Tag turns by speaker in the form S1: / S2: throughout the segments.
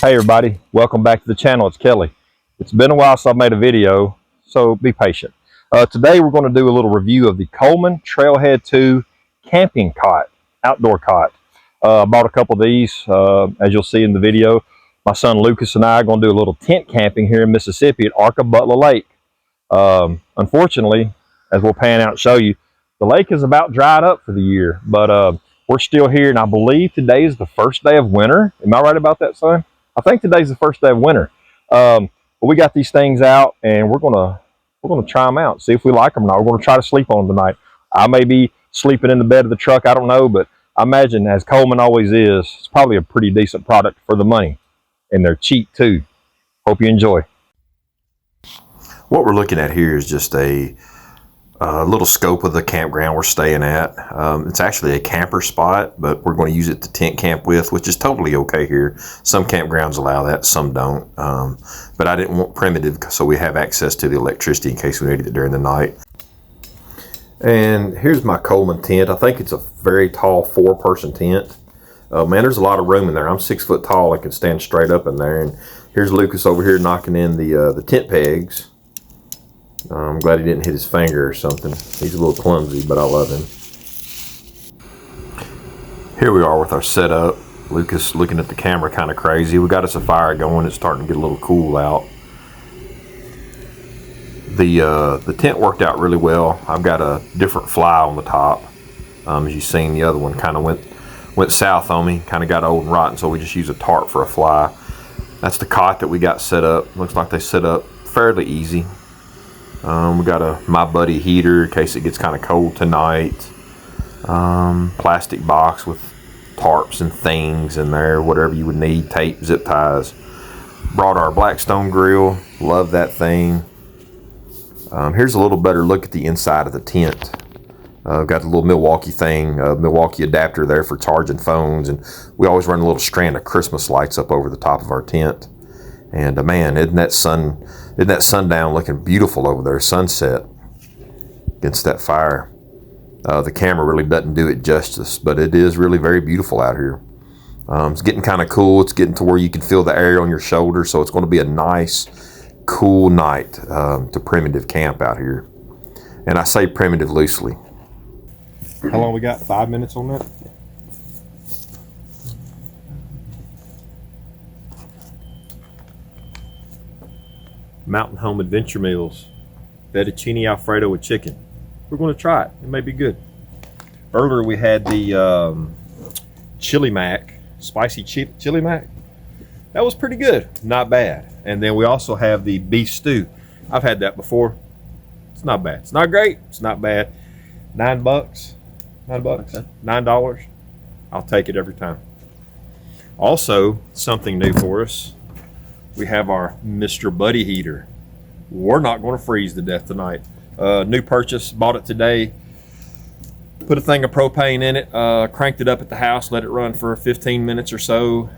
S1: Hey everybody, welcome back to the channel. It's Kelly. It's been a while since I've made a video, so be patient. Today we're going to do a little review of the Coleman Trailhead 2 camping cot, outdoor cot. I bought a couple of these, as you'll see in the video. My son Lucas and I are going to do a little tent camping here in Mississippi at Arkabutla Lake. Unfortunately, as we'll pan out and show you, the lake is about dried up for the year, but we're still here, and I believe today is the first day of winter. Am I right about that, son? I think today's the first day of winter. But we got these things out, and we're gonna try them out, see if we like them or not. We're gonna try to sleep on them tonight. I may be sleeping in the bed of the truck, I don't know, but I imagine, as Coleman always is, it's probably a pretty decent product for the money, and they're cheap too. Hope you enjoy.
S2: What we're looking at here is just a little scope of the campground we're staying at. It's actually a camper spot, but we're going to use it to tent camp with, which is totally okay here. Some campgrounds allow that, some don't. But I didn't want primitive, so we have access to the electricity in case we needed it during the night. And here's my Coleman tent. I think it's a very tall 4-person tent. Man, there's a lot of room in there. I'm 6 foot tall. I can stand straight up in there. And here's Lucas over here knocking in the tent pegs. I'm glad he didn't hit his finger or something. He's a little clumsy, but I love him. Here we are with our setup. Lucas looking at the camera kind of crazy. We got us a fire going. It's starting to get a little cool out. The tent worked out really well. I've got a different fly on the top. As you've seen, the other one kind of went south on me. Kind of got old and rotten, so we just use a tarp for a fly. That's the cot that we got set up. Looks like they set up fairly easy. We got a My Buddy heater in case it gets kind of cold tonight. Plastic box with tarps and things in there, whatever you would need, tape, zip ties. Brought our Blackstone grill, love that thing. Here's a little better look at the inside of the tent. Got the little Milwaukee thing, Milwaukee adapter there for charging phones, and we always run a little strand of Christmas lights up over the top of our tent. And man, isn't that sundown looking beautiful over there, sunset against that fire. The camera really doesn't do it justice, but it is really very beautiful out here. It's getting kind of cool. It's getting to where you can feel the air on your shoulder, so it's going to be a nice, cool night to primitive camp out here. And I say primitive loosely.
S1: How long we got? 5 minutes on that? Mountain Home Adventure Meals, fettuccine alfredo with chicken. We're going to try it. It may be good. Earlier we had the chili mac, spicy chili mac. That was pretty good, not bad. And then we also have the beef stew. I've had that before. It's not bad. It's not great. It's not bad. $9. Okay. $9. I'll take it every time. Also, something new for us. We have our Mr. Buddy heater. We're not going to freeze to death tonight. New purchase, bought it today. Put a thing of propane in it, cranked it up at the house, let it run for 15 minutes or so,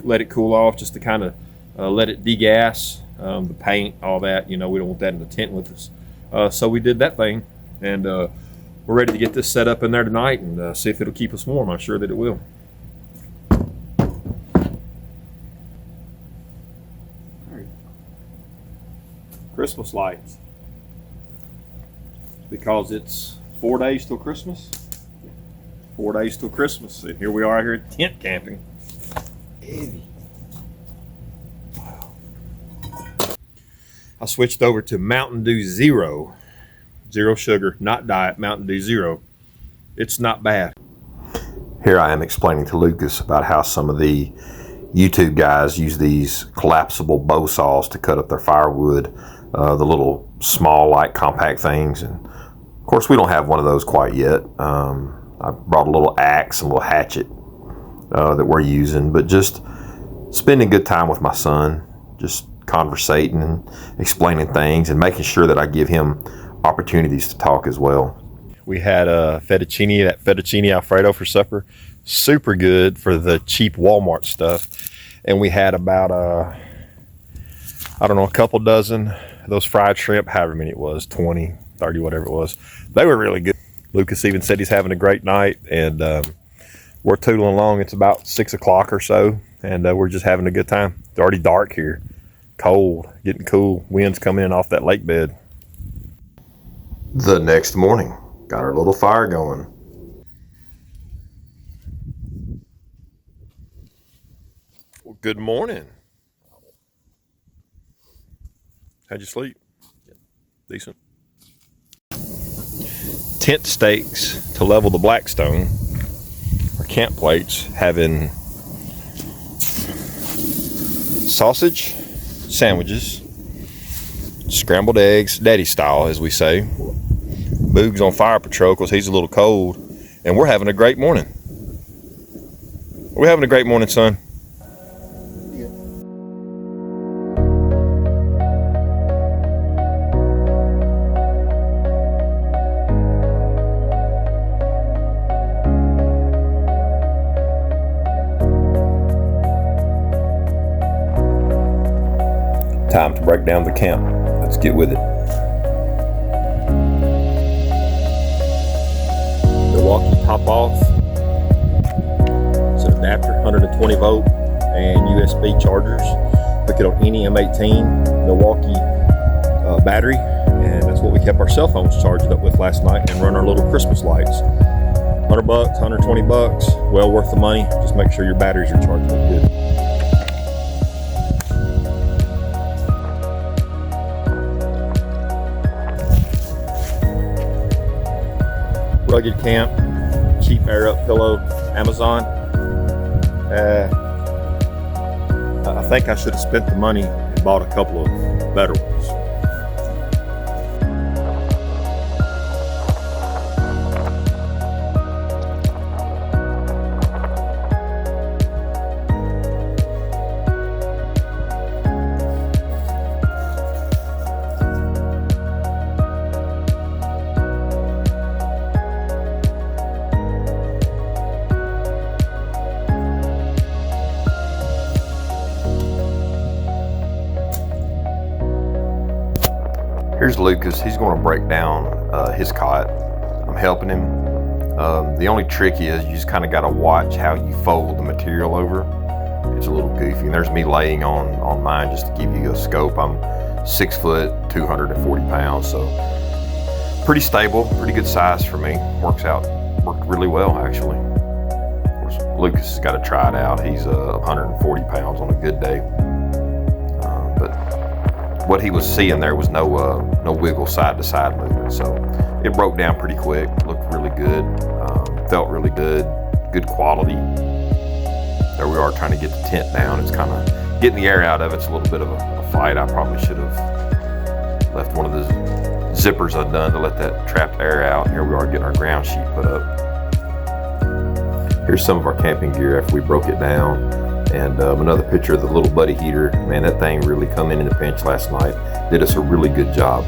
S1: let it cool off just to kind of let it degas, the paint, all that. You know, we don't want that in the tent with us. So we did that thing, and we're ready to get this set up in there tonight and see if it'll keep us warm. I'm sure that it will. Christmas lights, because it's 4 days till Christmas. 4 days till Christmas, and here we are here tent camping. Heavy. Wow. I switched over to Mountain Dew Zero sugar, not diet. Mountain Dew Zero. It's not bad.
S2: Here I am explaining to Lucas about how some of the YouTube guys use these collapsible bow saws to cut up their firewood. The little small, light, compact things. And of course, we don't have one of those quite yet. I brought a little axe and a little hatchet that we're using, but just spending good time with my son, just conversating and explaining things and making sure that I give him opportunities to talk as well.
S1: We had that fettuccine alfredo for supper. Super good for the cheap Walmart stuff. And we had about, I don't know, a couple dozen of those fried shrimp, however many it was, 20, 30, whatever it was. They were really good. Lucas even said he's having a great night, and we're tootling along. It's about 6 o'clock or so, and we're just having a good time. It's already dark here, cold, getting cool. Winds coming in off that lake bed.
S2: The next morning, got our little fire going.
S1: Well, good morning. How'd you sleep? Decent. Tent stakes to level the Blackstone. Our camp plates having sausage sandwiches, scrambled eggs, daddy style as we say. Boog's on fire patrol because he's a little cold, and we're having a great morning. Are we having a great morning, son? Time to break down the camp. Let's get with it. Milwaukee top off. It's an adapter, 120 volt and USB chargers. Hook it on any M18 Milwaukee battery, and that's what we kept our cell phones charged up with last night and run our little Christmas lights. $100, $120, well worth the money. Just make sure your batteries are charged up good. Rugged camp, cheap air up pillow, Amazon. I think I should have spent the money and bought a couple of better ones.
S2: Here's Lucas. He's going to break down his cot. I'm helping him. The only trick is you just kind of got to watch how you fold the material over. It's a little goofy. And there's me laying on mine just to give you a scope. I'm 6 foot, 240 pounds, so pretty stable, pretty good size for me. Worked really well actually. Of course, Lucas has got to try it out. He's 140 pounds on a good day. What he was seeing there was no wiggle side to side movement, so it broke down pretty quick. Looked really good, felt really good quality. There we are trying to get the tent down. It's kind of getting the air out of it. It's a little bit of a fight. I probably should have left one of the zippers undone to let that trapped air out. Here we are getting our ground sheet put up. Here's some of our camping gear after we broke it down. And another picture of the little buddy heater. Man, that thing really come in a pinch last night. Did us a really good job.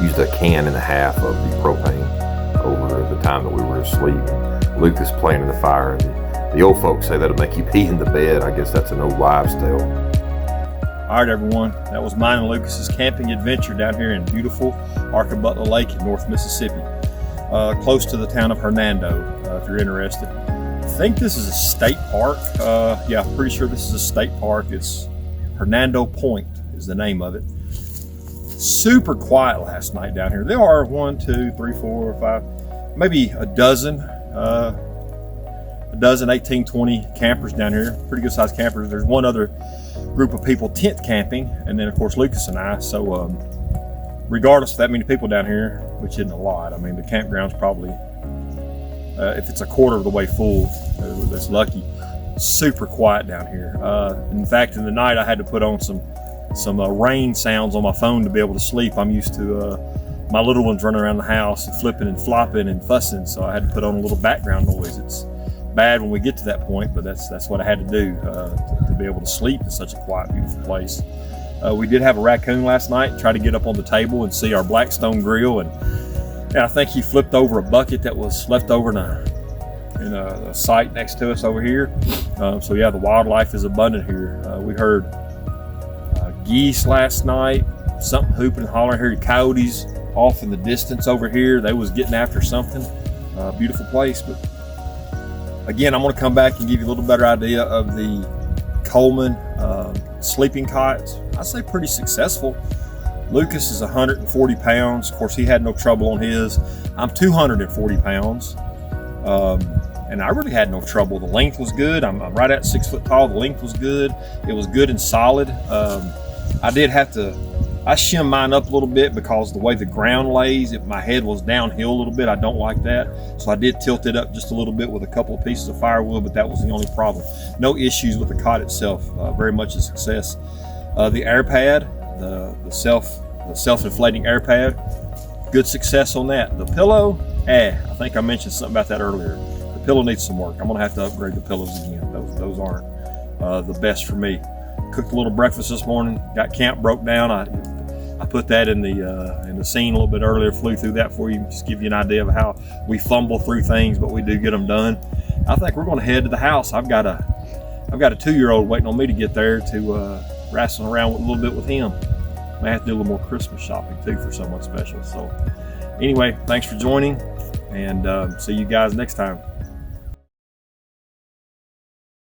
S2: Used 1.5 cans of the propane over the time that we were asleep. Lucas playing in the fire. The old folks say that'll make you pee in the bed. I guess that's an old wives' tale.
S1: All right, everyone. That was mine and Lucas's camping adventure down here in beautiful Arkabutla Lake in North Mississippi, close to the town of Hernando, if you're interested. I think this is a state park. Yeah, I'm pretty sure this is a state park. It's Hernando Point is the name of it. Super quiet last night down here. There are 1, 2, 3, 4, 5, maybe a dozen, 18, 20 campers down here. Pretty good sized campers. There's one other group of people tent camping, and then of course Lucas and I. So regardless of that many people down here, which isn't a lot, I mean the campground's probably, if it's a quarter of the way full, that's lucky. Super quiet down here. In fact, in the night I had to put on some rain sounds on my phone to be able to sleep. I'm used to my little ones running around the house and flipping and flopping and fussing, so I had to put on a little background noise. It's bad when we get to that point, but that's what I had to do to be able to sleep in such a quiet, beautiful place. We did have a raccoon last night, try to get up on the table and see our Blackstone grill, and I think he flipped over a bucket that was left over in a site next to us over here. So yeah, the wildlife is abundant here. We heard geese last night, something hooping and hollering. Heard coyotes off in the distance over here. They was getting after something. Beautiful place. But again, I'm going to come back and give you a little better idea of the
S3: Coleman sleeping cots. I say pretty successful. Lucas is 140 pounds. Of course, he had no trouble on his. I'm 240 pounds. And I really had no trouble. The length was good. I'm right at 6 foot tall. The length was good. It was good and solid. I shimmed mine up a little bit because the way the ground lays, if my head was downhill a little bit, I don't like that. So I did tilt it up just a little bit with a couple of pieces of firewood, but that was the only problem. No issues with the cot itself. Very much a success. The air pad, the self-inflating air pad, good success on that. The pillow, I think I mentioned something about that earlier. The pillow needs some work. I'm gonna have to upgrade the pillows again. Those aren't the best for me. Cooked a little breakfast this morning. Got camp broke down. I put that in the scene a little bit earlier. Flew through that for you, just give you an idea of how we fumble through things, but we do get them done. I think we're going to head to the house. I've got a 2-year-old waiting on me to get there to wrestle around a little bit with him. May have to do a little more Christmas shopping too for someone special. So anyway, thanks for joining, and see you guys next time.